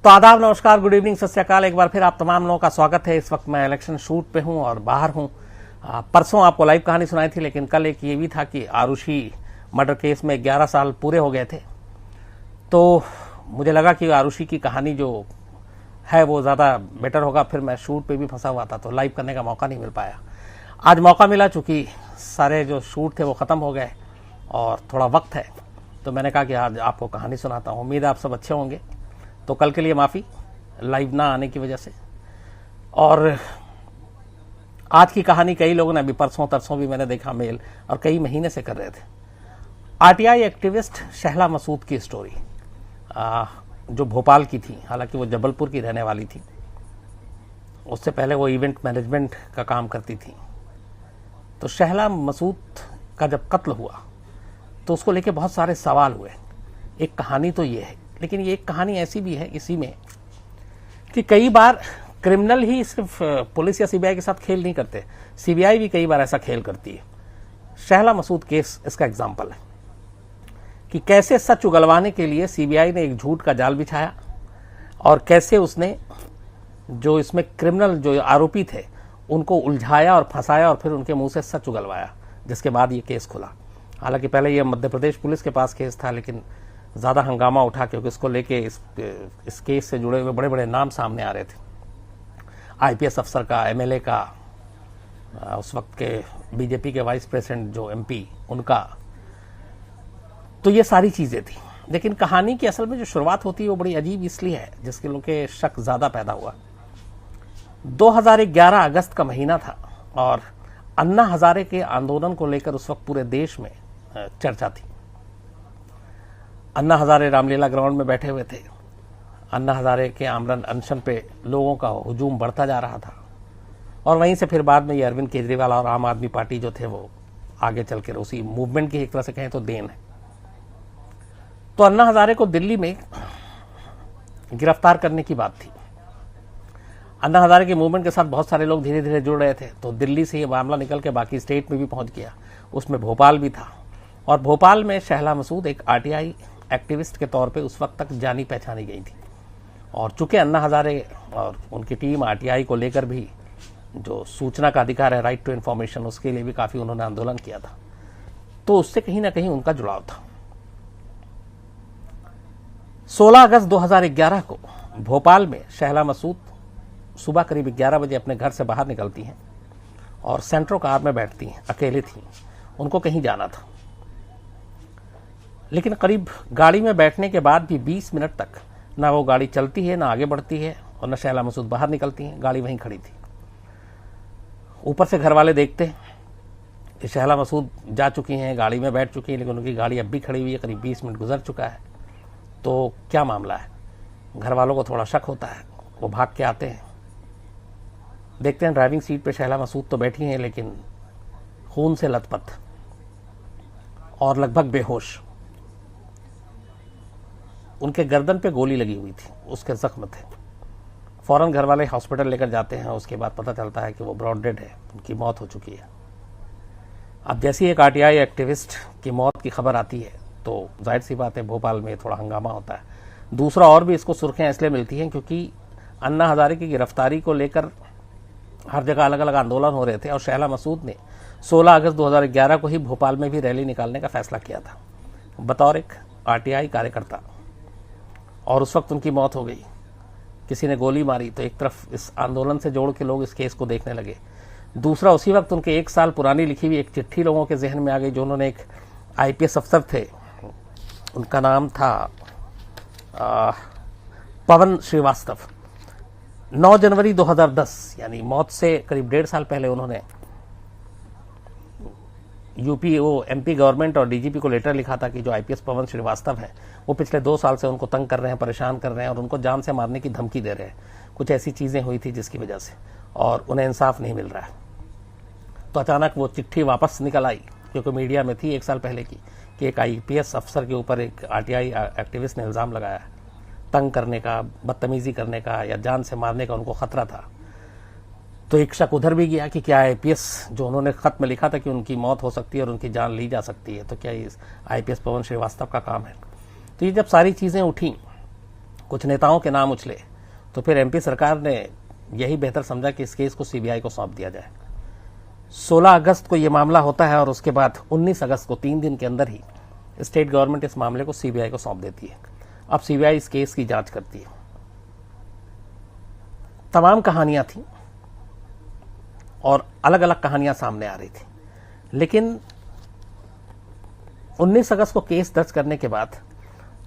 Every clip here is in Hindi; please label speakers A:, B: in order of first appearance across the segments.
A: तो आदाब, नमस्कार, गुड इवनिंग, सत श्री अकाल। एक बार फिर आप तमाम लोगों का स्वागत है। इस वक्त मैं इलेक्शन शूट पे हूं और बाहर हूं। परसों आपको लाइव कहानी सुनाई थी, लेकिन कल एक ये भी था कि आरुषि मर्डर केस में 11 साल पूरे हो गए थे। तो मुझे लगा कि आरुषि की कहानी जो है वो ज़्यादा बेटर होगा। फिर मैं शूट पे भी फंसा हुआ था तो लाइव करने का मौका नहीं मिल पाया। आज मौका मिला, चूँकि सारे जो शूट थे वो ख़त्म हो गए और थोड़ा वक्त है, तो मैंने कहा कि आज आपको कहानी सुनाता हूँ। उम्मीद है आप सब अच्छे होंगे। तो कल के लिए माफ़ी, लाइव ना आने की वजह से। और आज की कहानी कई लोगों ने अभी परसों तरसों भी मैंने देखा मेल, और कई महीने से कर रहे थे। आरटीआई एक्टिविस्ट शहला मसूद की स्टोरी, जो भोपाल की थी, हालांकि वो जबलपुर की रहने वाली थी। उससे पहले वो इवेंट मैनेजमेंट का काम करती थी। तो शहला मसूद का जब कत्ल हुआ तो उसको लेके बहुत सारे सवाल हुए। एक कहानी तो ये है, लेकिन ये एक कहानी ऐसी भी है इसी में कि कई बार क्रिमिनल ही सिर्फ पुलिस या सीबीआई के साथ खेल नहीं करते, सीबीआई भी कई बार ऐसा खेल करती है। शहला मसूद केस इसका एग्जाम्पल है कि कैसे सच उगलवाने के लिए सीबीआई ने एक झूठ का जाल बिछाया और कैसे उसने जो इसमें क्रिमिनल जो आरोपी थे उनको उलझाया और फंसाया और फिर उनके मुंह से सच उगलवाया, जिसके बाद ये केस खुला। हालांकि पहले ये मध्य प्रदेश पुलिस के पास केस था, लेकिन ज़्यादा हंगामा उठा क्योंकि इसको लेके इस केस से जुड़े हुए बड़े बड़े नाम सामने आ रहे थे। आईपीएस अफसर का, एमएलए का, उस वक्त के बीजेपी के वाइस प्रेसिडेंट जो एमपी, उनका। तो ये सारी चीज़ें थी। लेकिन कहानी की असल में जो शुरुआत होती है वो बड़ी अजीब इसलिए है, जिसके लोगों के शक ज़्यादा पैदा हुआ। 2011 अगस्त का महीना था और अन्ना हजारे के आंदोलन को लेकर उस वक्त पूरे देश में चर्चा थी। अन्ना हजारे रामलीला ग्राउंड में बैठे हुए थे। अन्ना हजारे के आमरण अनशन पे लोगों का हुजूम बढ़ता जा रहा था और वहीं से फिर बाद में ये अरविंद केजरीवाल और आम आदमी पार्टी जो थे वो आगे चल कर उसी मूवमेंट की एक तरह से कहें तो देन है। तो अन्ना हजारे को दिल्ली में गिरफ्तार करने की बात थी। अन्ना हजारे के मूवमेंट के साथ बहुत सारे लोग धीरे धीरे जुड़ रहे थे, तो दिल्ली से ये मामला निकल के बाकी स्टेट में भी पहुंच गया। उसमें भोपाल भी था और भोपाल में शहला मसूद एक आरटीआई एक्टिविस्ट के तौर पे उस वक्त तक जानी पहचानी गई थी। और चूंकि अन्ना हजारे और उनकी टीम आरटीआई को लेकर भी जो सूचना का अधिकार है, राइट टू इन्फॉर्मेशन, उसके लिए भी काफ़ी उन्होंने आंदोलन किया था, तो उससे कहीं ना कहीं उनका जुड़ाव था। 16 अगस्त 2011 को भोपाल में शहला मसूद सुबह करीब 11 बजे अपने घर से बाहर निकलती हैं और सेंट्रो कार में बैठती हैं। अकेले थी, उनको कहीं जाना था। लेकिन करीब गाड़ी में बैठने के बाद भी 20 मिनट तक ना वो गाड़ी चलती है, ना आगे बढ़ती है और ना शहला मसूद बाहर निकलती हैं। गाड़ी वहीं खड़ी थी। ऊपर से घर वाले देखते हैं कि शहला मसूद जा चुकी हैं, गाड़ी में बैठ चुकी हैं, लेकिन उनकी गाड़ी अब भी खड़ी हुई है। करीब 20 मिनट गुजर चुका है, तो क्या मामला है? घर वालों को थोड़ा शक होता है। वो भाग के आते हैं, देखते हैं ड्राइविंग सीट पे शहला मसूद तो बैठी हैं, लेकिन खून से लथपथ और लगभग बेहोश। उनके गर्दन पे गोली लगी हुई थी, उसके जख्म थे। फौरन घर वाले हॉस्पिटल लेकर जाते हैं। उसके बाद पता चलता है कि वो ब्रॉड डेड है, उनकी मौत हो चुकी है। अब जैसी एक आरटीआई एक्टिविस्ट की मौत की खबर आती है तो जाहिर सी बात है भोपाल में थोड़ा हंगामा होता है। दूसरा और भी इसको सुर्खियां इसलिए मिलती हैं क्योंकि अन्ना हजारे की गिरफ्तारी को लेकर हर जगह अलग अलग आंदोलन हो रहे थे और शहला मसूद ने 16 अगस्त 2011 को ही भोपाल में भी रैली निकालने का फैसला किया था बतौर एक आरटीआई कार्यकर्ता। और उस वक्त उनकी मौत हो गई। किसी ने गोली मारी, तो एक तरफ इस आंदोलन से जोड़ के लोग इस केस को देखने लगे। दूसरा, उसी वक्त उनके 1 साल पुरानी लिखी हुई एक चिट्ठी लोगों के जहन में आ गई, जो उन्होंने एक आईपीएस अफसर थे, उनका नाम था पवन श्रीवास्तव। 9 जनवरी 2010 यानी मौत से करीब 1.5 साल पहले उन्होंने यूपी एमपी गवर्नमेंट और डीजीपी को लेटर लिखा था कि जो आईपीएस पवन श्रीवास्तव हैं वो पिछले 2 साल से उनको तंग कर रहे हैं, परेशान कर रहे हैं और उनको जान से मारने की धमकी दे रहे हैं। कुछ ऐसी चीज़ें हुई थी जिसकी वजह से और उन्हें इंसाफ नहीं मिल रहा है। तो अचानक वो चिट्ठी वापस निकल आई, क्योंकि मीडिया में थी 1 साल पहले की, कि एक आईपीएस अफसर के ऊपर एक आरटीआई एक्टिविस्ट ने इल्ज़ाम लगाया है तंग करने का, बदतमीजी करने का या जान से मारने का उनको खतरा था। तो एक शक उधर भी गया कि क्या आईपीएस जो उन्होंने खत में लिखा था कि उनकी मौत हो सकती है और उनकी जान ली जा सकती है, तो क्या ये आईपीएस पवन श्रीवास्तव का काम है? तो ये जब सारी चीज़ें उठी कुछ नेताओं के नाम उछले, तो फिर एमपी सरकार ने यही बेहतर समझा कि इस केस को सीबीआई को सौंप दिया जाए। 16 अगस्त को यह मामला होता है और उसके बाद 19 अगस्त को 3 दिन के अंदर ही स्टेट गवर्नमेंट इस मामले को सीबीआई को सौंप देती है। अब सीबीआई इस केस की जांच करती है। तमाम कहानियां थी और अलग अलग कहानियां सामने आ रही थी, लेकिन 19 अगस्त को केस दर्ज करने के बाद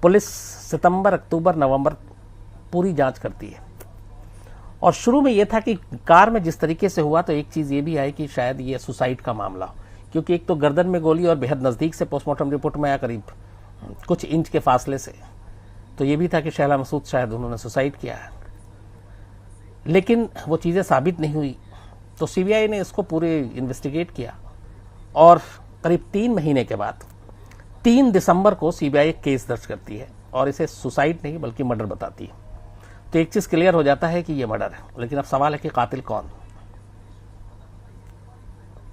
A: पुलिस सितंबर, अक्टूबर, नवंबर पूरी जांच करती है। और शुरू में यह था कि कार में जिस तरीके से हुआ, तो एक चीज ये भी आई कि शायद ये सुसाइड का मामला हो, क्योंकि एक तो गर्दन में गोली और बेहद नजदीक से पोस्टमार्टम रिपोर्ट में आया, करीब कुछ इंच के फासले से, तो ये भी था कि शहला मसूद शायद उन्होंने सुसाइड किया है। लेकिन वो चीजें साबित नहीं हुई, तो सीबीआई ने इसको पूरे इन्वेस्टिगेट किया और करीब 3 महीने के बाद 3 दिसंबर को सीबीआई एक केस दर्ज करती है और इसे सुसाइड नहीं बल्कि मर्डर बताती है। तो एक चीज क्लियर हो जाता है कि यह मर्डर है, लेकिन अब सवाल है कि कातिल कौन।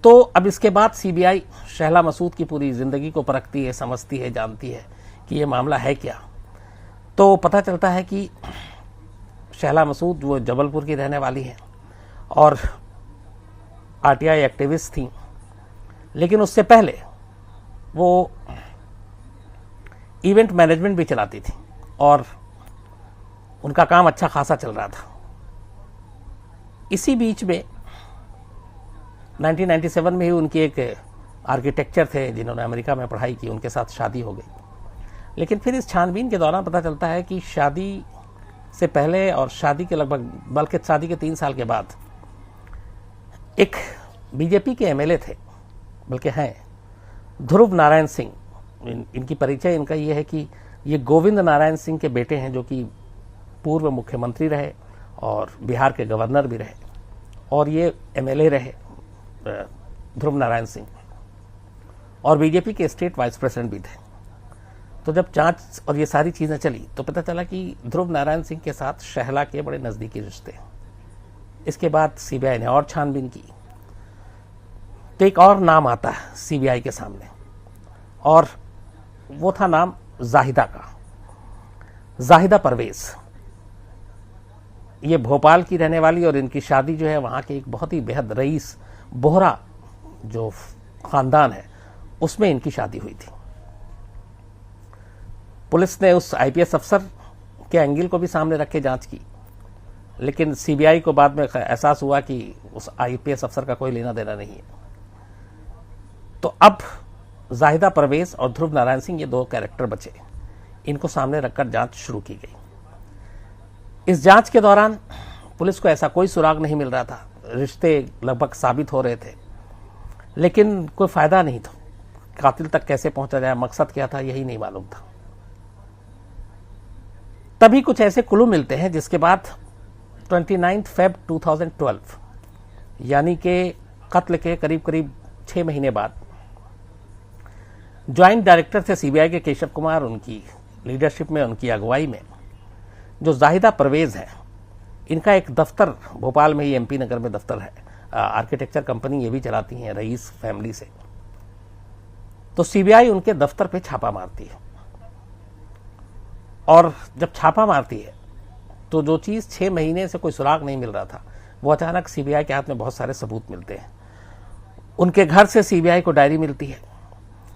A: तो अब इसके बाद सीबीआई शहला मसूद की पूरी जिंदगी को परखती है, समझती है, जानती है कि यह मामला है क्या। तो पता चलता है कि शहला मसूद वो जबलपुर की रहने वाली है और आरटीआई एक्टिविस्ट थी, लेकिन उससे पहले वो इवेंट मैनेजमेंट भी चलाती थी और उनका काम अच्छा खासा चल रहा था। इसी बीच में 1997 में ही उनकी एक आर्किटेक्चर थे जिन्होंने अमेरिका में पढ़ाई की, उनके साथ शादी हो गई। लेकिन फिर इस छानबीन के दौरान पता चलता है कि शादी से पहले और शादी के लगभग, बल्कि शादी के 3 साल के बाद, एक बीजेपी के एमएलए थे, बल्कि हैं, ध्रुव नारायण सिंह। इनकी परिचय इनका यह है कि ये गोविंद नारायण सिंह के बेटे हैं, जो कि पूर्व मुख्यमंत्री रहे और बिहार के गवर्नर भी रहे, और ये एमएलए रहे ध्रुव नारायण सिंह, और बीजेपी के स्टेट वाइस प्रेसिडेंट भी थे। तो जब जांच और ये सारी चीजें चली तो पता चला कि ध्रुव नारायण सिंह के साथ शहला के बड़े नजदीकी रिश्ते। इसके बाद सीबीआई ने और छानबीन की, तो एक और नाम आता है सीबीआई के सामने, और वो था नाम जाहिदा का, जाहिदा परवेज। ये भोपाल की रहने वाली, और इनकी शादी जो है वहां के एक बहुत ही बेहद रईस बोहरा जो खानदान है उसमें इनकी शादी हुई थी। पुलिस ने उस आईपीएस अफसर के एंगल को भी सामने रख के जांच की, लेकिन सीबीआई को बाद में एहसास हुआ कि उस आईपीएस अफसर का कोई लेना देना नहीं है। तो अब जाहिदा परवेज और ध्रुव नारायण सिंह, ये 2 कैरेक्टर बचे, इनको सामने रखकर जांच शुरू की गई। इस जांच के दौरान पुलिस को ऐसा कोई सुराग नहीं मिल रहा था, रिश्ते लगभग साबित हो रहे थे, लेकिन कोई फायदा नहीं था। कातिल तक कैसे पहुंचा जाए, मकसद क्या था, यही नहीं मालूम था। तभी कुछ ऐसे क्लू मिलते हैं जिसके बाद 29 फेब 2012, यानी कि कत्ल के करीब करीब 6 महीने बाद, ज्वाइंट डायरेक्टर थे सीबीआई के केशव कुमार, उनकी लीडरशिप में, उनकी अगुवाई में, जो जाहिदा परवेज है, इनका एक दफ्तर भोपाल में ही एमपी नगर में दफ्तर है, आर्किटेक्चर कंपनी ये भी चलाती हैं रईस फैमिली से। तो सीबीआई उनके दफ्तर पे छापा मारती है, और जब छापा मारती है तो जो चीज 6 महीने से कोई सुराग नहीं मिल रहा था, वो अचानक सीबीआई के हाथ में बहुत सारे सबूत मिलते हैं। उनके घर से सीबीआई को डायरी मिलती है,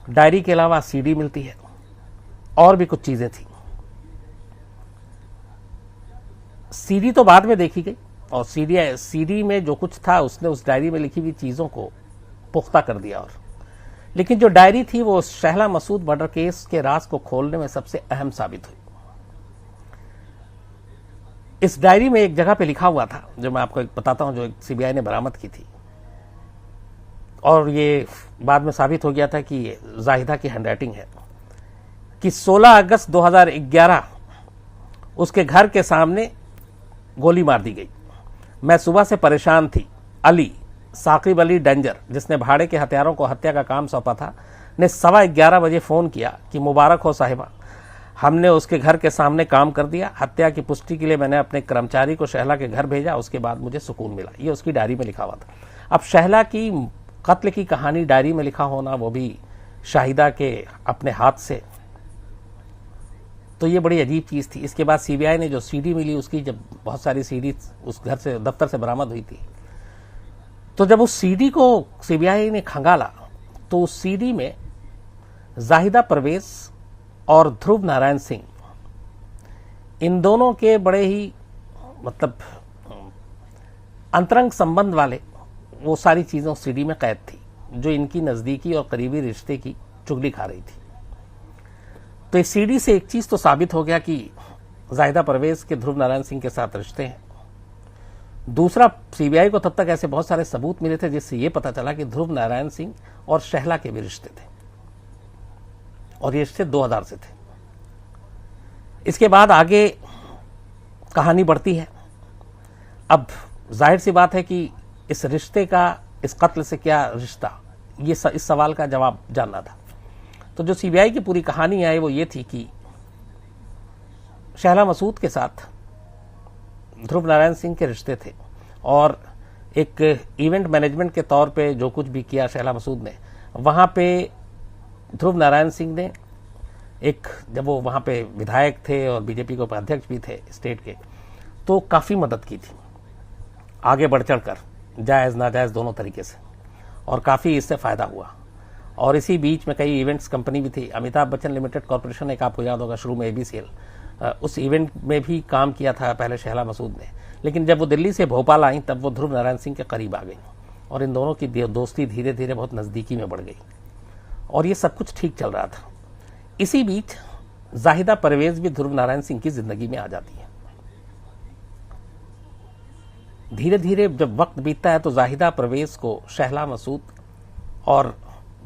A: डायरी के अलावा सीडी मिलती है, और भी कुछ चीजें थी। सीडी तो बाद में देखी गई, और सीडी में जो कुछ था उसने उस डायरी में लिखी हुई चीजों को पुख्ता कर दिया, और लेकिन जो डायरी थी वो शहला मसूद मर्डर केस के राज को खोलने में सबसे अहम साबित हुई। इस डायरी में एक जगह पे लिखा हुआ था, जो मैं आपको बताता हूं, जो सीबीआई ने बरामद की थी, और ये बाद में साबित हो गया था कि ये जाहिदा की हैंडराइटिंग है, कि 16 अगस्त 2011 उसके घर के सामने गोली मार दी गई। मैं सुबह से परेशान थी। अली, साकिब अली डेंजर, जिसने भाड़े के हथियारों को हत्या का काम सौंपा था, ने 11:15 बजे फोन किया कि मुबारक हो साहिबा, हमने उसके घर के सामने काम कर दिया। हत्या की पुष्टि के लिए मैंने अपने कर्मचारी को शहला के घर भेजा, उसके बाद मुझे सुकून मिला। ये उसकी डायरी में लिखा हुआ था। अब शहला की कत्ल की कहानी डायरी में लिखा होना, वो भी शाहिदा के अपने हाथ से, तो ये बड़ी अजीब चीज़ थी। इसके बाद सीबीआई ने जो सीडी मिली उसकी, जब बहुत सारी सीडी उस घर से, दफ्तर से बरामद हुई थी, तो जब उस सीडी को सीबीआई ने खंगाला तो उस सीडी में जाहिदा परवेज और ध्रुव नारायण सिंह, इन दोनों के बड़े ही मतलब अंतरंग संबंध वाले वो सारी चीज़ें उस सीडी में कैद थी, जो इनकी नज़दीकी और करीबी रिश्ते की चुगली खा रही थी। तो इस सीडी से एक चीज़ तो साबित हो गया कि जाहिदा परवेज के ध्रुव नारायण सिंह के साथ रिश्ते हैं। दूसरा, सीबीआई को तब तक ऐसे बहुत सारे सबूत मिले थे जिससे ये पता चला कि ध्रुव नारायण सिंह और शहला के भी रिश्ते थे, और ये रिश्ते 2000 से थे। इसके बाद आगे कहानी बढ़ती है। अब जाहिर सी बात है कि इस रिश्ते का इस कत्ल से क्या रिश्ता, ये इस सवाल का जवाब जानना था। तो जो सीबीआई की पूरी कहानी आई वो ये थी कि शहला मसूद के साथ ध्रुव नारायण सिंह के रिश्ते थे, और एक इवेंट मैनेजमेंट के तौर पे जो कुछ भी किया शहला मसूद ने, वहाँ पे ध्रुव नारायण सिंह ने जब वो वहाँ पे विधायक थे और बीजेपी के उपाध्यक्ष भी थे स्टेट के, तो काफ़ी मदद की थी आगे बढ़ चढ़ कर, जायज़ नाजायज़ दोनों तरीके से, और काफ़ी इससे फ़ायदा हुआ। और इसी बीच में कई इवेंट्स कंपनी भी थी। अमिताभ बच्चन लिमिटेड कॉर्पोरेशन, एक आपको याद होगा शुरू में ABCL, उस इवेंट में भी काम किया था पहले शहला मसूद ने। लेकिन जब वो दिल्ली से भोपाल आई तब वो ध्रुव नारायण सिंह के करीब आ गई, और इन दोनों की दोस्ती धीरे धीरे बहुत नज़दीकी में बढ़ गई, और ये सब कुछ ठीक चल रहा था। इसी बीच जाहिदा परवेज भी ध्रुव नारायण सिंह की जिंदगी में आ जाती है। धीरे धीरे जब वक्त बीतता है तो जाहिदा परवेज को शहला मसूद और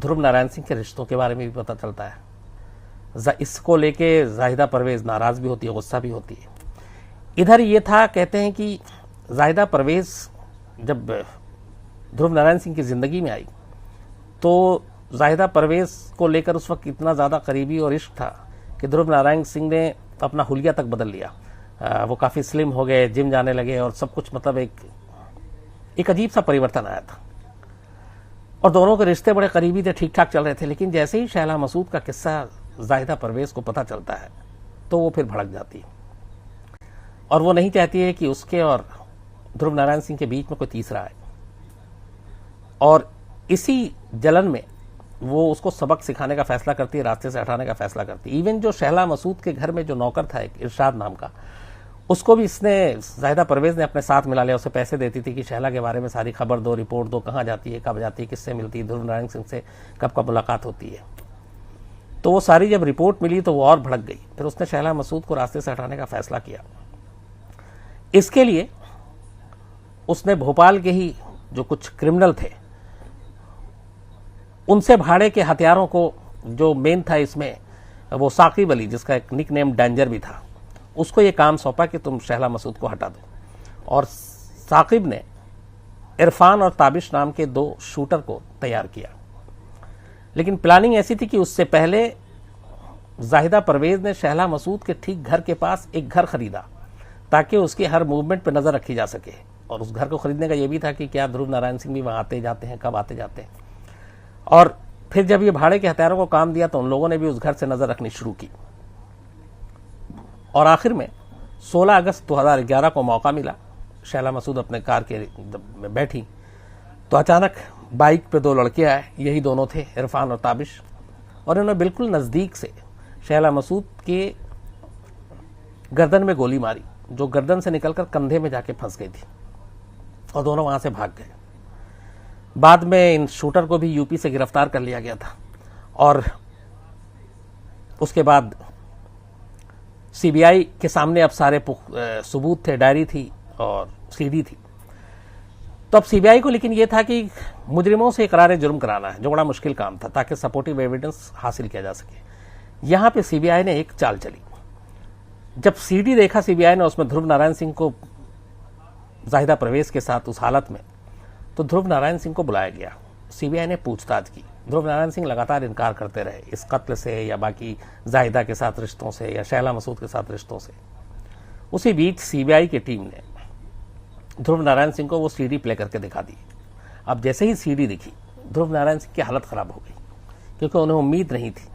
A: ध्रुव नारायण सिंह के रिश्तों के बारे में भी पता चलता है। इसको लेके जाहिदा परवेज नाराज भी होती है, गुस्सा भी होती है। इधर ये था, कहते हैं कि जाहिदा परवेज जब ध्रुव नारायण सिंह की जिंदगी में आई तो जाहिदा परवेज को लेकर उस वक्त इतना ज़्यादा करीबी और इश्क था कि ध्रुव नारायण सिंह ने अपना हुलिया तक बदल लिया। वो काफ़ी स्लिम हो गए, जिम जाने लगे, और सब कुछ मतलब एक अजीब सा परिवर्तन आया था। और दोनों के रिश्ते बड़े करीबी थे, ठीक ठाक चल रहे थे। लेकिन जैसे ही शहला मसूद का किस्सा जाहिदा परवेज को पता चलता है तो वो फिर भड़क जाती है, और वो नहीं चाहती है कि उसके और ध्रुव नारायण सिंह के बीच में कोई तीसरा आए। और इसी जलन में वो उसको सबक सिखाने का फैसला करती है, रास्ते से हटाने का फैसला करती है। इवन जो शहला मसूद के घर में जो नौकर था एक इरशाद नाम का, उसको भी इसने, जाहिदा परवेज ने अपने साथ मिला लिया। उसे पैसे देती थी कि शहला के बारे में सारी खबर दो, रिपोर्ट दो, कहाँ जाती है, कब जाती है, किससे मिलती है, ध्रुव नारायण सिंह से कब कब मुलाकात होती है। तो वो सारी जब रिपोर्ट मिली तो वो और भड़क गई। फिर उसने शहला मसूद को रास्ते से हटाने का फैसला किया। इसके लिए उसने भोपाल के ही जो कुछ क्रिमिनल थे उनसे भाड़े के हथियारों को, जो मेन था इसमें वो साकिब अली, जिसका एक निक नेम डेंजर भी था, उसको ये काम सौंपा कि तुम शहला मसूद को हटा दो। और साकिब ने इरफान और ताबिश नाम के 2 शूटर को तैयार किया। लेकिन प्लानिंग ऐसी थी कि उससे पहले जाहिदा परवेज ने शहला मसूद के ठीक घर के पास एक घर खरीदा ताकि उसके हर मूवमेंट पर नजर रखी जा सके। और उस घर को खरीदने का यह भी था कि क्या ध्रुव नारायण सिंह भी वहां आते जाते हैं, कब आते जाते हैं। और फिर जब ये भाड़े के हथियारों को काम दिया तो उन लोगों ने भी उस घर से नजर रखनी शुरू की। और आखिर में 16 अगस्त 2011 को मौका मिला। शहला मसूद अपने कार के में बैठी तो अचानक बाइक पे 2 लड़के आए। यही दोनों थे, इरफान और ताबिश। और इन्होंने बिल्कुल नज़दीक से शहला मसूद के गर्दन में गोली मारी, जो गर्दन से निकलकर कंधे में जाके फंस गई थी, और दोनों वहां से भाग गए। बाद में इन शूटर को भी यूपी से गिरफ्तार कर लिया गया था। और उसके बाद सीबीआई के सामने अब सारे सबूत थे, डायरी थी और सीडी थी। तो अब सीबीआई को लेकिन यह था कि मुजरिमों से इकरार जुर्म कराना है, जो बड़ा मुश्किल काम था, ताकि सपोर्टिव एविडेंस हासिल किया जा सके। यहां पे सीबीआई ने एक चाल चली। जब सीडी देखा सीबीआई ने उसमें ध्रुव नारायण सिंह को जाहिदा परवेज के साथ उस हालत में, तो ध्रुव नारायण सिंह को बुलाया गया। सीबीआई ने पूछताछ की। ध्रुव नारायण सिंह लगातार इनकार करते रहे इस कत्ल से, या बाकी जाहिदा के साथ रिश्तों से, या शहला मसूद के साथ रिश्तों से। उसी बीच सीबीआई की टीम ने ध्रुव नारायण सिंह को वो सीडी प्ले करके दिखा दी। अब जैसे ही सीडी दिखी, ध्रुव नारायण सिंह की हालत खराब हो गई, क्योंकि उन्हें उम्मीद नहीं थी।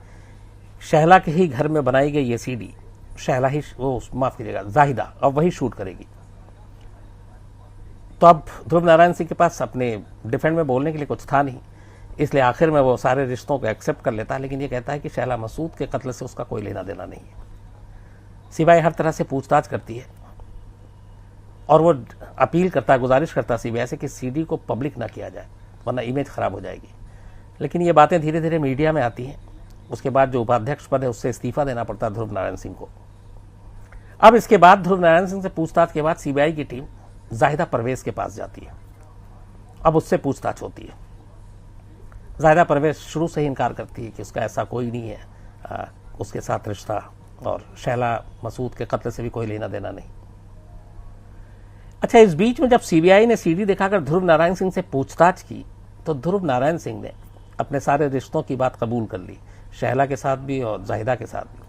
A: शहला के ही घर में बनाई गई ये सीडी शहला ही, वो माफ कीजिएगा जाहिदा, अब वही शूट करेगी। तो अब ध्रुव नारायण सिंह के पास अपने डिफेंड में बोलने के लिए कुछ था नहीं, इसलिए आखिर में वो सारे रिश्तों को एक्सेप्ट कर लेता है, लेकिन ये कहता है कि शहला मसूद के कत्ल से उसका कोई लेना देना नहीं है। सीबीआई हर तरह से पूछताछ करती है और वो अपील करता है, गुजारिश करता है सीबीआई से कि सीडी को पब्लिक ना किया जाए वरना इमेज खराब हो जाएगी। लेकिन ये बातें धीरे धीरे मीडिया में आती हैं। उसके बाद जो उपाध्यक्ष पद है उससे इस्तीफा देना पड़ता है ध्रुव नारायण सिंह को। अब इसके बाद ध्रुव नारायण सिंह से पूछताछ के बाद सीबीआई की टीम जाहिदा परवेज के पास जाती है। अब उससे पूछताछ होती है। जाहिदा परवेज शुरू से ही इनकार करती है कि उसका ऐसा कोई नहीं है, उसके साथ रिश्ता और शहला मसूद के कत्ल से भी कोई लेना देना नहीं। अच्छा, इस बीच में जब सीबीआई ने सीडी दिखाकर ध्रुव नारायण सिंह से पूछताछ की तो ध्रुव नारायण सिंह ने अपने सारे रिश्तों की बात कबूल कर ली, शहला के साथ भी और जाहिदा के साथ भी।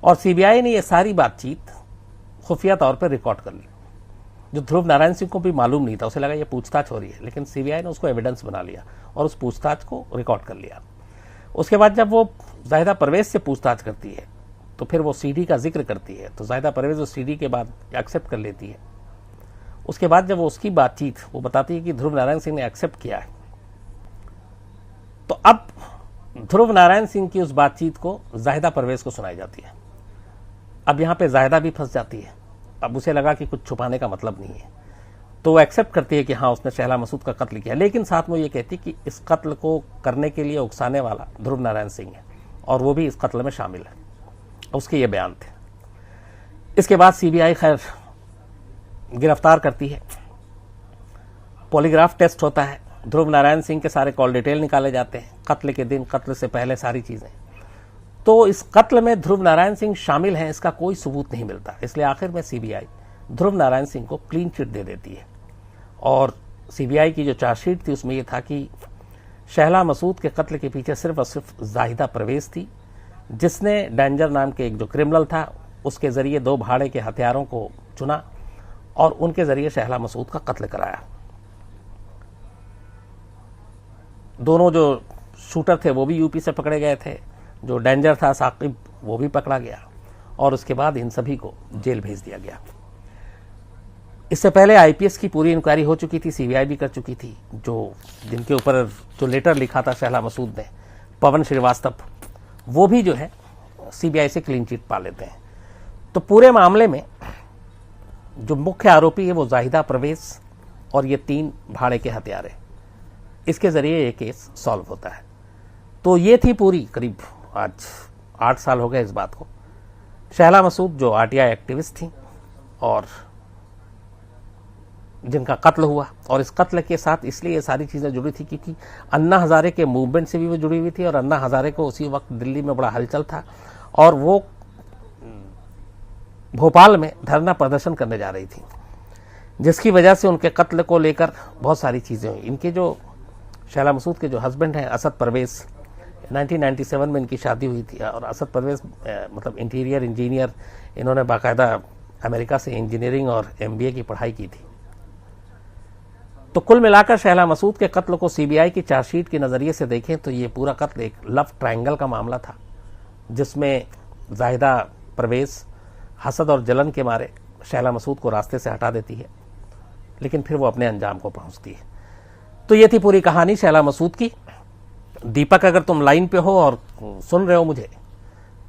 A: और सीबीआई ने यह सारी बातचीत खुफिया तौर पर रिकॉर्ड कर ली, जो ध्रुव नारायण सिंह को भी मालूम नहीं था। उसे लगा ये पूछताछ हो रही है, लेकिन सीबीआई ने उसको एविडेंस बना लिया और उस पूछताछ को रिकॉर्ड कर लिया। उसके बाद जब वो जाहिदा परवेज से पूछताछ करती है तो फिर वो सीडी का जिक्र करती है, तो जाहिदा परवेज उस सीडी के बाद एक्सेप्ट कर लेती है। उसके बाद जब वो उसकी बातचीत वो बताती है कि ध्रुव नारायण सिंह ने एक्सेप्ट किया है, तो अब ध्रुव नारायण सिंह की उस बातचीत को जाहिदा परवेज को सुनाई जाती है। अब यहां पे जाहिदा भी फंस जाती है। अब उसे लगा कि कुछ छुपाने का मतलब नहीं है, तो वो एक्सेप्ट करती है कि हाँ उसने शहला मसूद का कत्ल किया, लेकिन साथ में ये कहती कि इस कत्ल को करने के लिए उकसाने वाला ध्रुव नारायण सिंह है और वो भी इस कत्ल में शामिल है। उसके ये बयान थे। इसके बाद सीबीआई खैर गिरफ्तार करती है, पॉलीग्राफ टेस्ट होता है, ध्रुव नारायण सिंह के सारे कॉल डिटेल निकाले जाते हैं, कत्ल के दिन, कत्ल से पहले सारी चीजें। तो इस कत्ल में ध्रुव नारायण सिंह शामिल हैं इसका कोई सबूत नहीं मिलता, इसलिए आखिर में सीबीआई ध्रुव नारायण सिंह को क्लीन चिट दे देती है। और सीबीआई की जो चार्जशीट थी उसमें यह था कि शहला मसूद के कत्ल के पीछे सिर्फ और सिर्फ जाहिदा परवेज थी, जिसने डेंजर नाम के एक जो क्रिमिनल था उसके जरिए 2 भाड़े के हथियारों को चुना और उनके जरिए शहला मसूद का कत्ल कराया। दोनों जो शूटर थे वो भी यूपी से पकड़े गए थे, जो डेंजर था साकिब वो भी पकड़ा गया और उसके बाद इन सभी को जेल भेज दिया गया। इससे पहले आईपीएस की पूरी इंक्वायरी हो चुकी थी, सीबीआई भी कर चुकी थी, जो जिनके ऊपर जो लेटर लिखा था शहला मसूद ने, पवन श्रीवास्तव, वो भी जो है सीबीआई से क्लीन चिट पा लेते हैं। तो पूरे मामले में जो मुख्य आरोपी है वो जाहिदा परवेज और ये 3 भाड़े के हथियार है, इसके जरिए ये केस सॉल्व होता है। तो ये थी पूरी, करीब आज 8 साल हो गए इस बात को। शहला मसूद जो आरटीआई एक्टिविस्ट थी और जिनका कत्ल हुआ, और इस कत्ल के साथ इसलिए ये सारी चीजें जुड़ी थी क्योंकि अन्ना हजारे के मूवमेंट से भी वो जुड़ी हुई थी और अन्ना हजारे को उसी वक्त दिल्ली में बड़ा हलचल था और वो भोपाल में धरना प्रदर्शन करने जा रही थी, जिसकी वजह से उनके कत्ल को लेकर बहुत सारी चीजें हुई। इनके जो शहला मसूद के जो हस्बैंड हैं असद परवेज, 1997 में इनकी शादी हुई थी और असद परवेज मतलब इंटीरियर इंजीनियर, इन्होंने बाकायदा अमेरिका से इंजीनियरिंग और एमबीए की पढ़ाई की थी। तो कुल मिलाकर शहला मसूद के कत्ल को सीबीआई की चार्जशीट के नजरिए से देखें तो ये पूरा कत्ल एक लव ट्रायंगल का मामला था, जिसमें जाहिदा परवेज हसद और जलन के मारे शहला मसूद को रास्ते से हटा देती है, लेकिन फिर वो अपने अंजाम को पहुंचती है। तो ये थी पूरी कहानी शहला मसूद की। दीपक, अगर तुम लाइन पे हो और सुन रहे हो मुझे,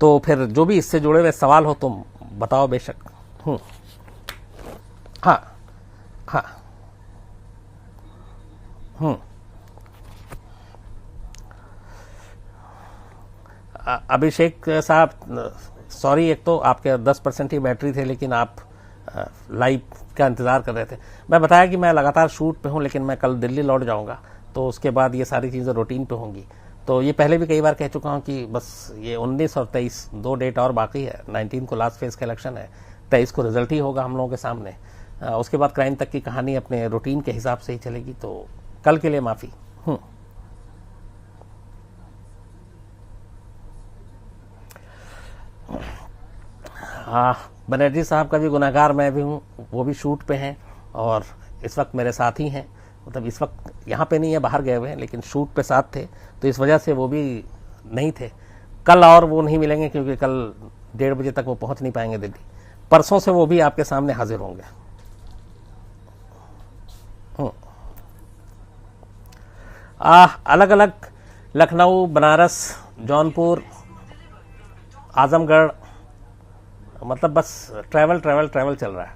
A: तो फिर जो भी इससे जुड़े हुए सवाल हो तुम बताओ बेशक। हाँ हाँ अभिषेक साहब, सॉरी, एक तो आपके 10% ही बैटरी थे, लेकिन आप लाइव का इंतजार कर रहे थे। मैं बताया कि मैं लगातार शूट पे हूं, लेकिन मैं कल दिल्ली लौट जाऊंगा, तो उसके बाद ये सारी चीजें रूटीन पे होंगी। तो ये पहले भी कई बार कह चुका हूं कि बस ये 19 और 23 2 डेट और बाकी है। 19 को लास्ट फेज का इलेक्शन है, 23 को रिजल्ट ही होगा हम लोगों के सामने। उसके बाद क्राइम तक की कहानी अपने रूटीन के हिसाब से ही चलेगी। तो कल के लिए माफी। बनर्जी साहब का भी गुनाहगार मैं भी हूँ, वो भी शूट पे हैं और इस वक्त मेरे साथ ही हैं। मतलब इस वक्त यहाँ पे नहीं है, बाहर गए हुए हैं, लेकिन शूट पे साथ थे, तो इस वजह से वो भी नहीं थे। कल और वो नहीं मिलेंगे क्योंकि कल 1:30 बजे तक वो पहुंच नहीं पाएंगे दिल्ली। परसों से वो भी आपके सामने हाजिर होंगे। अलग अलग लखनऊ, बनारस, जौनपुर, आजमगढ़, मतलब बस ट्रैवल ट्रैवल ट्रैवल चल रहा है।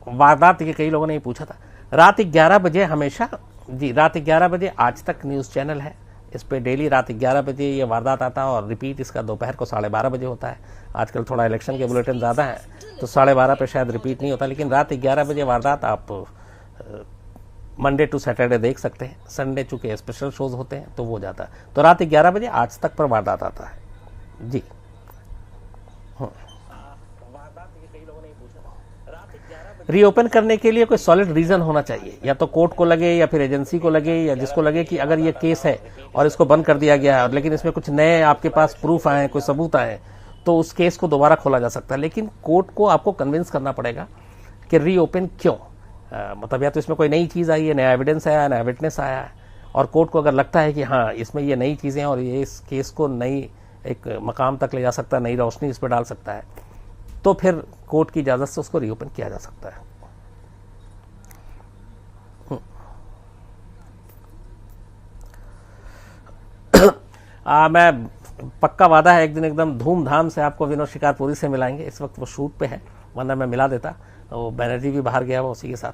A: वारदात ये कई लोगों ने पूछा था। रात 11 बजे हमेशा जी, रात 11 बजे आज तक न्यूज़ चैनल है, इस पे डेली रात 11 बजे ये वारदात आता है और रिपीट इसका दोपहर को 12:30 बजे होता है। आजकल थोड़ा इलेक्शन के बुलेटिन ज़्यादा हैं तो 12:30 पे शायद रिपीट नहीं होता, लेकिन रात 11 बजे वारदात आप मंडे टू सैटरडे देख सकते हैं। संडे चूंकि स्पेशल शोज होते हैं तो वो जाता है। तो रात 11 बजे आज तक पर वारदात आता है जी। रीओपन करने के लिए कोई सॉलिड रीजन होना चाहिए, या तो कोर्ट को लगे या फिर एजेंसी को लगे या जिसको लगे कि अगर ये केस है और इसको बंद कर दिया गया है, लेकिन इसमें कुछ नए आपके पास प्रूफ आए, कोई सबूत आए, तो उस केस को दोबारा खोला जा सकता है। लेकिन कोर्ट को आपको कन्विंस करना पड़ेगा कि रीओपन क्यों, मतलब या तो इसमें कोई नई चीज आई है, नया एविडेंस आया है, नया विटनेस आया है, और कोर्ट को अगर लगता है कि हाँ इसमें ये नई चीजें और ये इस केस को नई एक मकाम तक ले जा सकता है, नई रोशनी इस पर डाल सकता है, तो फिर कोर्ट की इजाजत से उसको रीओपन किया जा सकता है। मैं पक्का वादा है एक दिन एकदम धूमधाम से आपको विनोद शिकारपुरी से मिलाएंगे। इस वक्त वो शूट पे है, वरना मैं मिला देता। वो बैनर्जी भी बाहर गया हुआ उसी के साथ,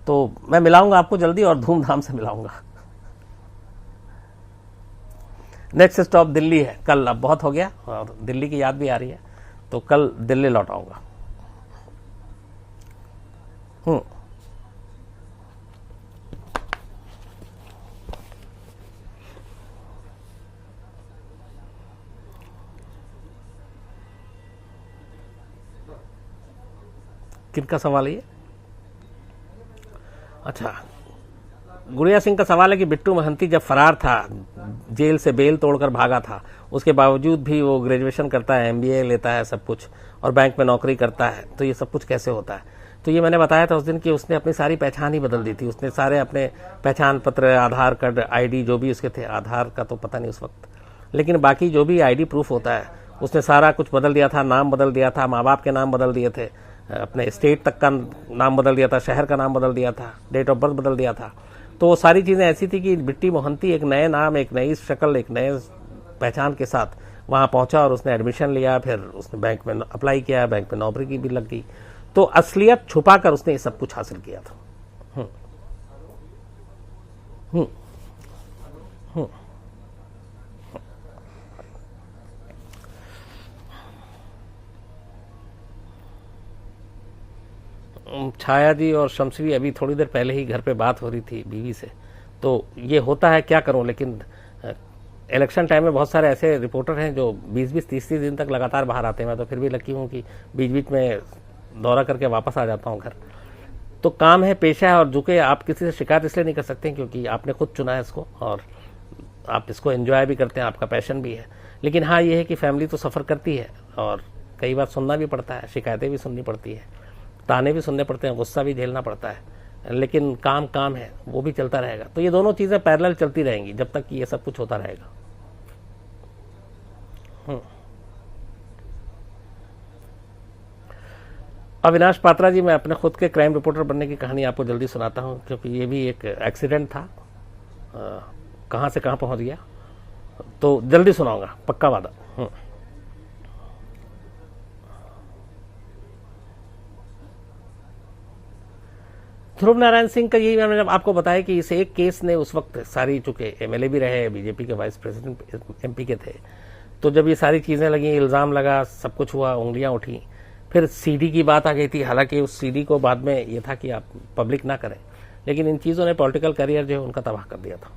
A: तो मैं मिलाऊंगा आपको जल्दी और धूमधाम से मिलाऊंगा। नेक्स्ट स्टॉप दिल्ली है कल। अब बहुत हो गया और दिल्ली की याद भी आ रही है, तो कल दिल्ली लौट आऊंगा। किनका सवाल है ये? अच्छा, गुड़िया सिंह का सवाल है कि बिट्टू महंती जब फरार था, जेल से बेल तोड़कर भागा था, उसके बावजूद भी वो ग्रेजुएशन करता है, MBA लेता है, सब कुछ, और बैंक में नौकरी करता है, तो ये सब कुछ कैसे होता है? तो ये मैंने बताया था उस दिन कि उसने अपनी सारी पहचान ही बदल दी थी। उसने सारे अपने पहचान पत्र, आधार कार्ड, ID जो भी उसके थे, आधार का तो पता नहीं उस वक्त, लेकिन बाकी जो भी ID प्रूफ होता है उसने सारा कुछ बदल दिया था। नाम बदल दिया था, माँ बाप के नाम बदल दिए थे, अपने स्टेट तक का नाम बदल दिया था, शहर का नाम बदल दिया था, डेट ऑफ बर्थ बदल दिया था। तो वो सारी चीज़ें ऐसी थी कि बिट्टी मोहंती एक नए नाम, एक नई शक्ल, एक नए पहचान के साथ वहाँ पहुँचा और उसने एडमिशन लिया, फिर उसने बैंक में अप्लाई किया, बैंक में नौकरी की भी लग गई। तो असलियत छुपा कर उसने ये सब कुछ हासिल किया था। छाया जी और शमसी, अभी थोड़ी देर पहले ही घर पे बात हो रही थी बीवी से, तो ये होता है, क्या करूं। लेकिन इलेक्शन टाइम में बहुत सारे ऐसे रिपोर्टर हैं जो 20-20, 30-30 दिन तक लगातार बाहर आते हैं। मैं तो फिर भी लकी हूं कि बीच बीच में दौरा करके वापस आ जाता हूं घर। तो काम है, पेशा है, और झुके आप किसी से शिकायत इसलिए नहीं कर सकते क्योंकि आपने खुद चुना है इसको और आप इसको एंजॉय भी करते हैं, आपका पैशन भी है। लेकिन हाँ, ये है कि फैमिली तो सफ़र करती है और कई बार सुनना भी पड़ता है, शिकायतें भी सुननी पड़ती है, ताने भी सुनने पड़ते हैं, गुस्सा भी झेलना पड़ता है, लेकिन काम काम है, वो भी चलता रहेगा। तो ये दोनों चीज़ें पैरेलल चलती रहेंगी जब तक कि ये सब कुछ होता रहेगा। अविनाश पात्रा जी, मैं अपने खुद के क्राइम रिपोर्टर बनने की कहानी आपको जल्दी सुनाता हूँ, क्योंकि ये भी एक एक्सीडेंट था, कहाँ से कहाँ पहुँच गया, तो जल्दी सुनाऊंगा, पक्का वादा। ध्रुव नारायण सिंह का यही मैंने आपको बताया कि इस एक केस ने उस वक्त सारी, चुके MLA भी रहे, बीजेपी के वाइस प्रेसिडेंट MP के थे, तो जब ये सारी चीज़ें लगी, इल्ज़ाम लगा, सब कुछ हुआ, उंगलियां उठी, फिर CD की बात आ गई थी। हालांकि उस CD को बाद में ये था कि आप पब्लिक ना करें, लेकिन इन चीज़ों ने पॉलिटिकल करियर जो है उनका तबाह कर दिया था।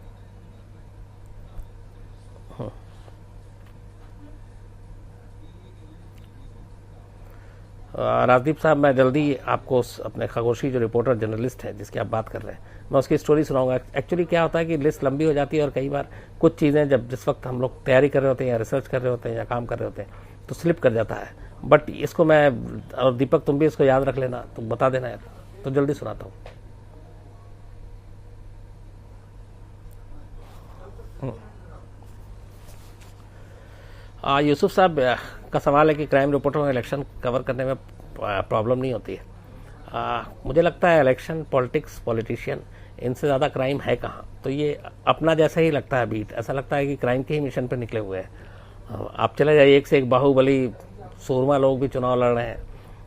A: राजदीप साहब, मैं जल्दी आपको अपने खगोशी जो रिपोर्टर जर्नलिस्ट है जिसकी आप बात कर रहे हैं, मैं उसकी स्टोरी सुनाऊंगा। एक्चुअली क्या होता है कि लिस्ट लंबी हो जाती है और कई बार कुछ चीज़ें जब जिस वक्त हम लोग तैयारी कर रहे होते हैं या रिसर्च कर रहे होते हैं या काम कर रहे होते हैं तो स्लिप कर जाता है। बट इसको मैं, और दीपक तुम भी इसको याद रख लेना, तो बता देना यार, तो जल्दी सुनाता हूँ। यूसुफ साहब का सवाल है कि क्राइम रिपोर्टर में इलेक्शन कवर करने में प्रॉब्लम नहीं होती है। मुझे लगता है इलेक्शन, पॉलिटिक्स, पॉलिटिशियन, इनसे ज़्यादा क्राइम है कहाँ। तो ये अपना जैसा ही लगता है बीट, ऐसा लगता है कि क्राइम के ही मिशन पर निकले हुए हैं। आप चले जाइए, एक से एक बाहुबली सूरमा लोग भी चुनाव लड़ रहे हैं,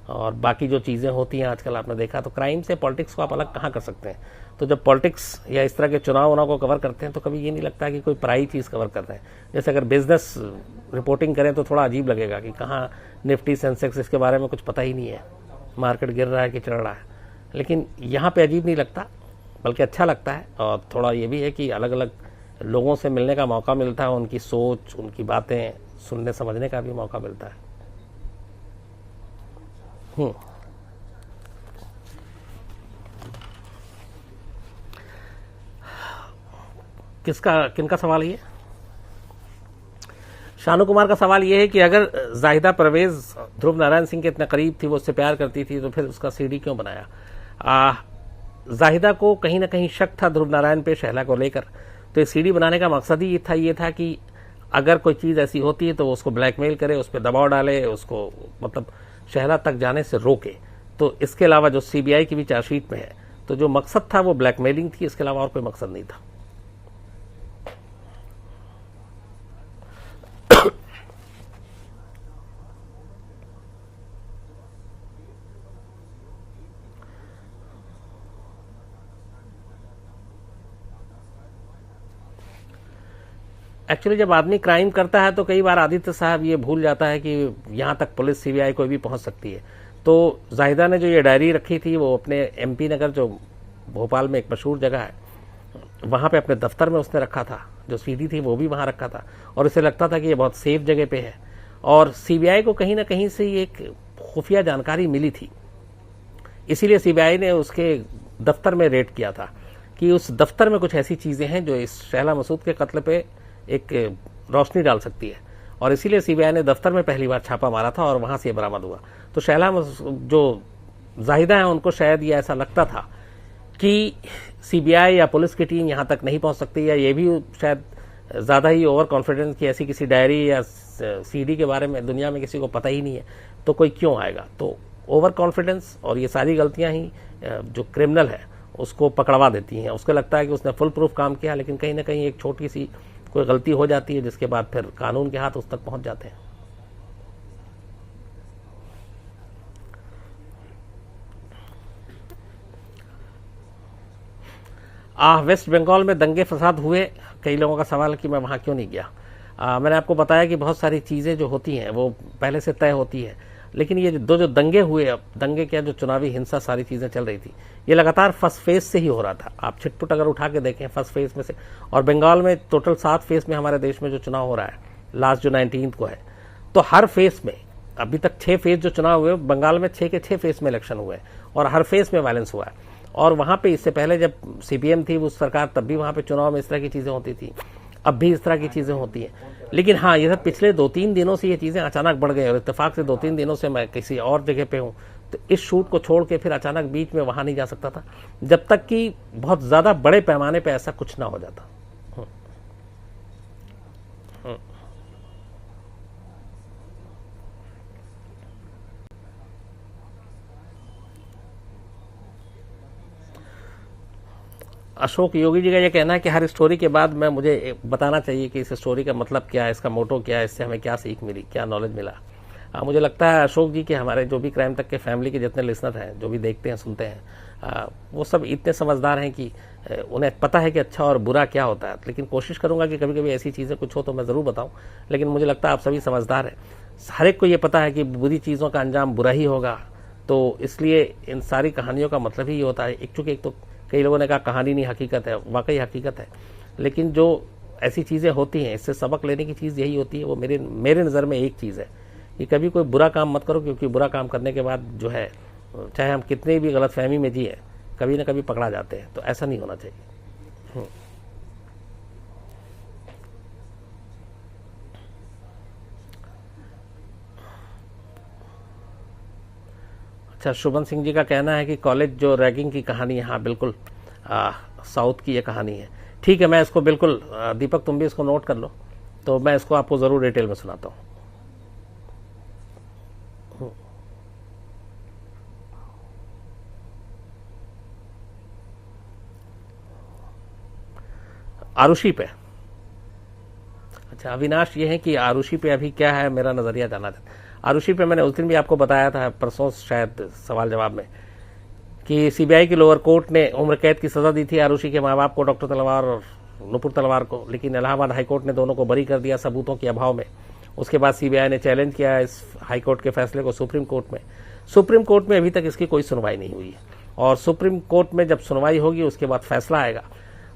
A: और बाकी जो चीज़ें होती हैं आजकल आपने देखा, तो क्राइम से पॉलिटिक्स को आप अलग कहाँ कर सकते हैं। तो जब पॉलिटिक्स या इस तरह के चुनाव को कवर करते हैं तो कभी ये नहीं लगता कि कोई पराई चीज़ कवर कर रहे हैं। जैसे अगर बिजनेस रिपोर्टिंग करें तो थोड़ा अजीब लगेगा कि कहाँ निफ्टी, सेंसेक्स, इसके बारे में कुछ पता ही नहीं है, मार्केट गिर रहा है कि चढ़ रहा है। लेकिन यहाँ पे अजीब नहीं लगता, बल्कि अच्छा लगता है। और थोड़ा ये भी है कि अलग अलग लोगों से मिलने का मौका मिलता है, उनकी सोच, उनकी बातें सुनने समझने का भी मौका मिलता है। किनका सवाल ये? शानू कुमार का सवाल ये है कि अगर जाहिदा परवेज ध्रुव नारायण सिंह के इतने करीब थी, वो उससे प्यार करती थी, तो फिर उसका सीडी क्यों बनाया? जाहिदा को कहीं ना कहीं शक था ध्रुव नारायण पे, शहला को लेकर। तो ये सीडी बनाने का मकसद ही ये था कि अगर कोई चीज़ ऐसी होती है तो वो उसको ब्लैकमेल करे, उस पर दबाव डाले, उसको मतलब शहला तक जाने से रोके। तो इसके अलावा जो सीबीआई की भी चार्जशीट में है, तो जो मकसद था वो ब्लैकमेलिंग थी, इसके अलावा और कोई मकसद नहीं था। एक्चुअली जब आदमी क्राइम करता है तो कई बार आदित्य साहब ये भूल जाता है कि यहाँ तक पुलिस, सीबीआई कोई भी पहुंच सकती है। तो जाहिदा ने जो ये डायरी रखी थी, वो अपने एमपी नगर, जो भोपाल में एक मशहूर जगह है, वहाँ पे अपने दफ्तर में उसने रखा था। जो सीडी थी वो भी वहाँ रखा था, और इसे लगता था कि ये बहुत सेफ जगह पे है। और सीबीआई को कहीं ना कहीं से एक खुफिया जानकारी मिली थी, इसीलिए सीबीआई ने उसके दफ्तर में रेड किया था कि उस दफ्तर में कुछ ऐसी चीज़ें हैं जो इस शहला मसूद के कत्ल पे एक रोशनी डाल सकती है। और इसीलिए सीबीआई ने दफ्तर में पहली बार छापा मारा था, और वहां से ये बरामद हुआ। तो शहला जो जाहिदा है, उनको शायद ये ऐसा लगता था कि सीबीआई या पुलिस की टीम यहां तक नहीं पहुंच सकती, या ये भी शायद ज्यादा ही ओवर कॉन्फिडेंस की ऐसी किसी डायरी या सीडी के बारे में दुनिया में किसी को पता ही नहीं है, तो कोई क्यों आएगा। तो ओवर कॉन्फिडेंस और ये सारी गलतियां ही जो क्रिमिनल है उसको पकड़वा देती हैं। उसको लगता है कि उसने फुल प्रूफ काम किया, लेकिन कहीं ना कहीं एक छोटी सी कोई गलती हो जाती है, जिसके बाद फिर कानून के हाथ उस तक पहुंच जाते हैं। वेस्ट बंगाल में दंगे फसाद हुए, कई लोगों का सवाल है कि मैं वहां क्यों नहीं गया। मैंने आपको बताया कि बहुत सारी चीजें जो होती हैं वो पहले से तय होती है, लेकिन ये जो दंगे हुए, अब दंगे क्या, जो चुनावी हिंसा, सारी चीजें चल रही थी, ये लगातार फर्स्ट फेज से ही हो रहा था। आप छिटपुट अगर उठा के देखें फर्स्ट फेज में से, और बंगाल में टोटल 7 फेज में हमारे देश में जो चुनाव हो रहा है, लास्ट जो 19 को है, तो हर फेज में अभी तक 6 फेज जो चुनाव हुए, बंगाल में 6 के 6 फेज में इलेक्शन हुए, और हर फेज में वायलेंस हुआ है। और वहां पे इससे पहले जब सीपीएम थी उस सरकार, तब भी वहां पे चुनाव में इस तरह की चीजें होती थी, अब भी इस तरह की चीजें होती हैं। लेकिन हाँ, ये सब पिछले 2-3 दिनों से ये चीजें अचानक बढ़ गई, और इत्तेफाक से 2-3 दिनों से मैं किसी और जगह पे हूँ, तो इस शूट को छोड़ के फिर अचानक बीच में वहां नहीं जा सकता था, जब तक कि बहुत ज्यादा बड़े पैमाने पे ऐसा कुछ ना हो जाता। अशोक योगी जी का ये कहना है कि हर स्टोरी के बाद मुझे बताना चाहिए कि इस स्टोरी का मतलब क्या है, इसका मोटो क्या है, इससे हमें क्या सीख मिली, क्या नॉलेज मिला। मुझे लगता है अशोक जी के, हमारे जो भी क्राइम तक के फैमिली के जितने लिसनर हैं, जो भी देखते हैं सुनते हैं, वो सब इतने समझदार हैं कि उन्हें पता है कि अच्छा और बुरा क्या होता है। लेकिन कोशिश करूंगा कि कभी कभी ऐसी चीज़ें कुछ हो तो मैं ज़रूर बताऊं, लेकिन मुझे लगता है आप सभी समझदार हैं, हर एक को ये पता है कि बुरी चीज़ों का अंजाम बुरा ही होगा। तो इसलिए इन सारी कहानियों का मतलब ही होता है, चूंकि एक तो कई लोगों ने कहा कहानी नहीं हकीकत है, वाकई हकीकत है, लेकिन जो ऐसी चीज़ें होती हैं इससे सबक लेने की चीज़ यही होती है। वो मेरे नज़र में एक चीज़ है कि कभी कोई बुरा काम मत करो, क्योंकि बुरा काम करने के बाद जो है, चाहे हम कितने भी गलतफहमी में जिए, कभी ना कभी पकड़ा जाते हैं। तो ऐसा नहीं होना चाहिए। अच्छा, शुभन सिंह जी का कहना है कि कॉलेज जो रैगिंग की कहानी है, हाँ बिल्कुल, साउथ की ये कहानी है ठीक है, मैं इसको बिल्कुल दीपक तुम भी इसको नोट कर लो, तो मैं इसको आपको ज़रूर डिटेल में सुनाता हूँ। आरुषि पे, अच्छा अविनाश, ये है कि आरुषि पे अभी क्या है, मेरा नज़रिया जानना था। आरुषि पे मैंने उस दिन भी आपको बताया था, परसों शायद सवाल जवाब में, कि सीबीआई की लोअर कोर्ट ने उम्र कैद की सजा दी थी आरुषि के माँ बाप को, डॉक्टर तलवार और नुपुर तलवार को, लेकिन इलाहाबाद हाईकोर्ट ने दोनों को बरी कर दिया सबूतों के अभाव में। उसके बाद सीबीआई ने चैलेंज किया इस हाईकोर्ट के फैसले को सुप्रीम कोर्ट में। सुप्रीम कोर्ट में अभी तक इसकी कोई सुनवाई नहीं हुई है, और सुप्रीम कोर्ट में जब सुनवाई होगी उसके बाद फैसला आएगा।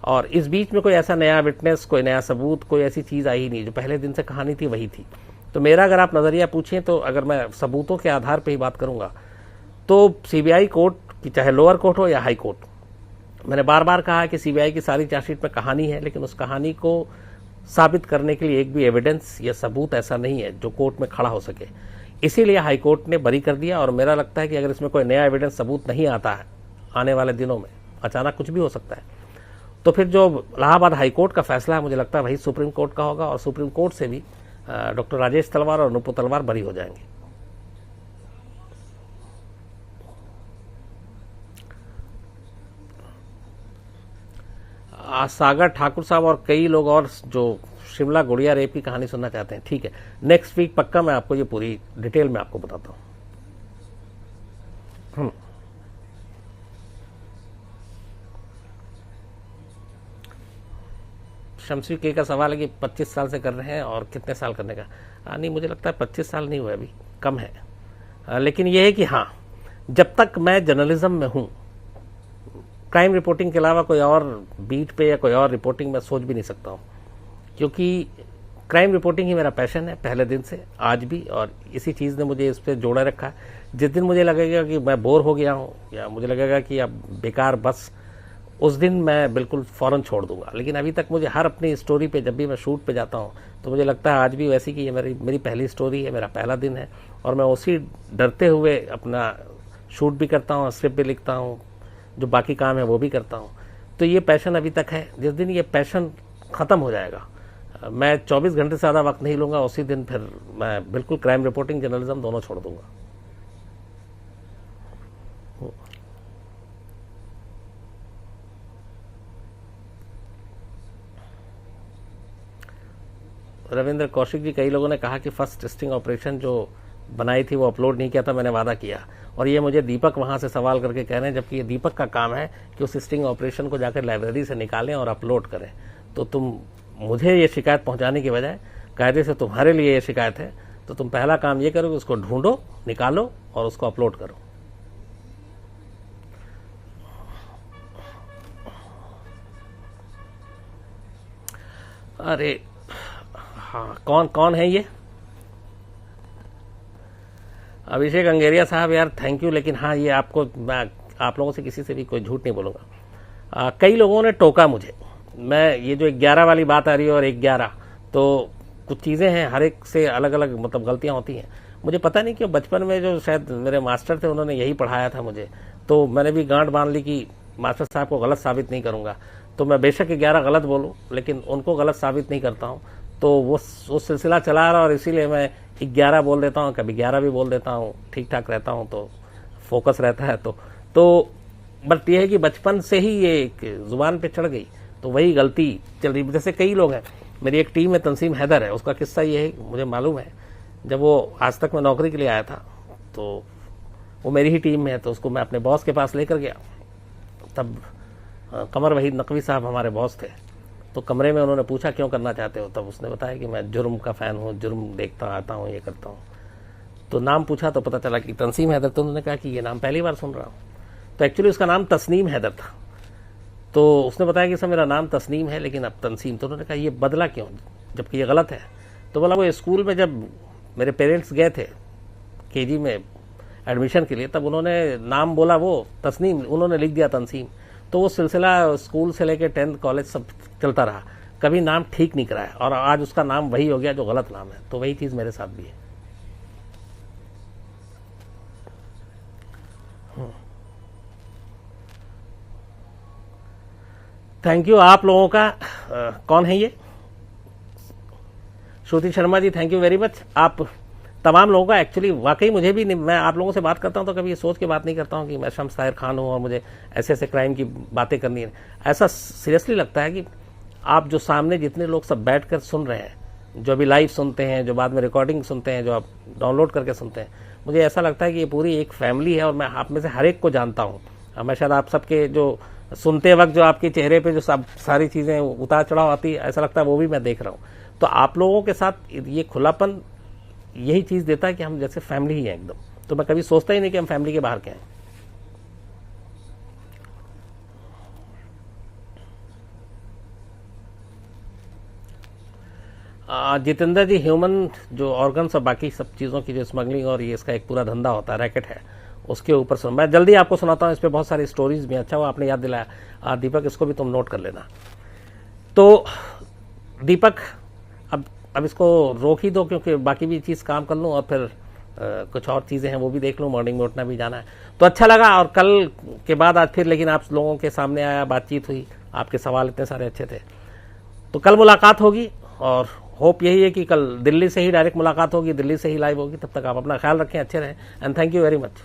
A: और इस बीच में कोई ऐसा नया विटनेस, कोई नया सबूत, कोई ऐसी चीज़ आई ही नहीं। जो पहले दिन से कहानी थी वही थी। तो मेरा अगर आप नज़रिया पूछें, तो अगर मैं सबूतों के आधार पर ही बात करूंगा, तो सीबीआई कोर्ट की, चाहे लोअर कोर्ट हो या हाई कोर्ट, मैंने बार बार कहा कि सीबीआई की सारी चार्जशीट में कहानी है, लेकिन उस कहानी को साबित करने के लिए एक भी एविडेंस या सबूत ऐसा नहीं है जो कोर्ट में खड़ा हो सके। इसीलिए हाई कोर्ट ने बरी कर दिया। और मेरा लगता है कि अगर इसमें कोई नया एविडेंस सबूत नहीं आता है आने वाले दिनों में, अचानक कुछ भी हो सकता है, तो फिर जो इलाहाबाद हाई कोर्ट का फैसला है, मुझे लगता है वही सुप्रीम कोर्ट का होगा, और सुप्रीम कोर्ट से भी डॉक्टर राजेश तलवार और नुपुर तलवार बरी हो जाएंगे। सागर ठाकुर साहब और कई लोग और जो शिमला गुड़िया रेप की कहानी सुनना चाहते हैं, ठीक है, नेक्स्ट वीक पक्का मैं आपको ये पूरी डिटेल में आपको बताता हूं। शमशी के का सवाल है कि 25 साल से कर रहे हैं और कितने साल करने का। नहीं, मुझे लगता है 25 साल नहीं हुए, अभी कम है। लेकिन यह है कि हाँ, जब तक मैं जर्नलिज्म में हूं, क्राइम रिपोर्टिंग के अलावा कोई और बीट पे या कोई और रिपोर्टिंग मैं सोच भी नहीं सकता हूं, क्योंकि क्राइम रिपोर्टिंग ही मेरा पैशन है पहले दिन से, आज भी। और इसी चीज़ ने मुझे इस पर जोड़ा रखा है। जिस दिन मुझे लगेगा कि मैं बोर हो गया हूँ या मुझे लगेगा कि अब बेकार बस, उस दिन मैं बिल्कुल फ़ौरन छोड़ दूंगा। लेकिन अभी तक मुझे हर अपनी स्टोरी पे, जब भी मैं शूट पे जाता हूँ, तो मुझे लगता है आज भी वैसी कि ये मेरी पहली स्टोरी है, मेरा पहला दिन है, और मैं उसी डरते हुए अपना शूट भी करता हूँ, स्क्रिप्ट भी लिखता हूँ, जो बाकी काम है वो भी करता हूँ। तो ये पैशन अभी तक है। जिस दिन ये पैशन ख़त्म हो जाएगा, मैं 24 घंटे से ज़्यादा वक्त नहीं लूँगा, उसी दिन फिर मैं बिल्कुल क्राइम रिपोर्टिंग, जर्नलिज्म दोनों छोड़ दूंगा। रविंद्र कौशिक जी, कई लोगों ने कहा कि फर्स्ट स्टिंग ऑपरेशन जो बनाई थी वो अपलोड नहीं किया था, मैंने वादा किया। और ये मुझे दीपक वहां से सवाल करके कह रहे हैं, जबकि ये दीपक का काम है कि उस स्टिंग ऑपरेशन को जाकर लाइब्रेरी से निकालें और अपलोड करें। तो तुम मुझे ये शिकायत पहुंचाने की बजाय कायदे से तुम्हारे लिए ये शिकायत है, तो तुम पहला काम ये करो कि उसको ढूंढो, निकालो और उसको अपलोड करो। अरे हाँ, कौन कौन है ये? अभिषेक अंगेरिया साहब, यार थैंक यू। लेकिन हाँ, ये आपको, मैं आप लोगों से किसी से भी कोई झूठ नहीं बोलूँगा। कई लोगों ने टोका मुझे, मैं ये जो 11 वाली बात आ रही है और 11, तो कुछ चीज़ें हैं, हर एक से अलग अलग मतलब गलतियाँ होती हैं। मुझे पता नहीं क्यों बचपन में जो शायद मेरे मास्टर थे उन्होंने यही पढ़ाया था मुझे, तो मैंने भी गांठ बांध ली कि मास्टर साहब को गलत साबित नहीं करूँगा। तो मैं बेशक 11 गलत बोलूँ, लेकिन उनको गलत साबित नहीं करता हूँ। तो वो सिलसिला चला रहा, और इसीलिए मैं 11 बोल देता हूँ, कभी 11 भी बोल देता हूँ, ठीक ठाक रहता हूँ, तो फोकस रहता है। तो बट ये है कि बचपन से ही ये एक जुबान पे चढ़ गई, तो वही गलती चल रही। जैसे कई लोग हैं, मेरी एक टीम में तंसीम हैदर है, उसका किस्सा ये है, मुझे मालूम है, जब वो आज तक में नौकरी के लिए आया था, तो वो मेरी ही टीम में है, तो उसको मैं अपने बॉस के पास लेकर गया। तब कमर वहीद नकवी साहब हमारे बॉस थे। तो कमरे में उन्होंने पूछा क्यों करना चाहते हो, तब उसने बताया कि मैं जुर्म का फ़ैन हूँ, जुर्म देखता आता हूँ, ये करता हूँ। तो नाम पूछा तो पता चला कि तंसीम हैदर। तो उन्होंने कहा कि ये नाम पहली बार सुन रहा हूँ। तो एक्चुअली उसका नाम तस्नीम हैदर था। तो उसने बताया कि सर मेरा नाम तस्नीम है, लेकिन अब तंसीम। तो उन्होंने कहा ये बदला क्यों, जबकि ये गलत है। तो बोला वो स्कूल में जब मेरे पेरेंट्स गए थे KG में एडमिशन के लिए, तब उन्होंने नाम बोला वो तस्नीम, उन्होंने लिख दिया तंसीम। तो वो सिलसिला स्कूल से लेकर 10th कॉलेज सब चलता रहा, कभी नाम ठीक नहीं कराया, और आज उसका नाम वही हो गया जो गलत नाम है। तो वही चीज़ मेरे साथ भी है। थैंक यू आप लोगों का। कौन है ये? श्रुति Sharma ji, thank you very much. आप तमाम लोगों का एक्चुअली वाकई मुझे भी मैं आप लोगों से बात करता हूं तो कभी ये सोच के बात नहीं करता हूं कि मैं शम्स ताहिर खान हूं और मुझे ऐसे ऐसे क्राइम की बातें करनी है। ऐसा सीरियसली लगता है कि आप जो सामने जितने लोग सब बैठ कर सुन रहे हैं, जो अभी लाइव सुनते हैं, जो बाद में रिकॉर्डिंग सुनते हैं, जो आप डाउनलोड करके सुनते हैं, मुझे ऐसा लगता है कि ये पूरी एक फैमिली है और मैं आप में से हर एक को जानता हूँ। मैं शायद आप सबके जो सुनते वक्त जो आपके चेहरे पे जो सब सारी चीज़ें उतार चढ़ाव आती है, ऐसा लगता है वो भी मैं देख रहा हूँ। तो आप लोगों के साथ ये खुलापन यही चीज़ देता है कि हम जैसे फैमिली ही हैं एकदम। तो मैं कभी सोचता ही नहीं कि हम फैमिली के बाहर के हैं। जितेंद्र जी, ह्यूमन जो ऑर्गन्स और बाकी सब चीज़ों की जो स्मगलिंग और ये इसका एक पूरा धंधा होता है, रैकेट है, उसके ऊपर सुन मैं जल्दी आपको सुनाता हूँ। इस पर बहुत सारी स्टोरीज भी। अच्छा हुआ आपने याद दिलाया। दीपक, इसको भी तुम नोट कर लेना। तो दीपक, अब इसको रोक ही दो क्योंकि बाकी भी चीज़ काम कर लूँ और फिर कुछ और चीज़ें हैं वो भी देख लूँ, मॉर्निंग में उठना भी जाना है। तो अच्छा लगा और कल के बाद आज फिर लेकिन आप लोगों के सामने आया, बातचीत हुई, आपके सवाल इतने सारे अच्छे थे। तो कल मुलाकात होगी और होप यही है कि कल दिल्ली से ही डायरेक्ट मुलाकात होगी, दिल्ली से ही लाइव होगी। तब तक आप अपना ख्याल रखें, अच्छे रहें and thank you very much.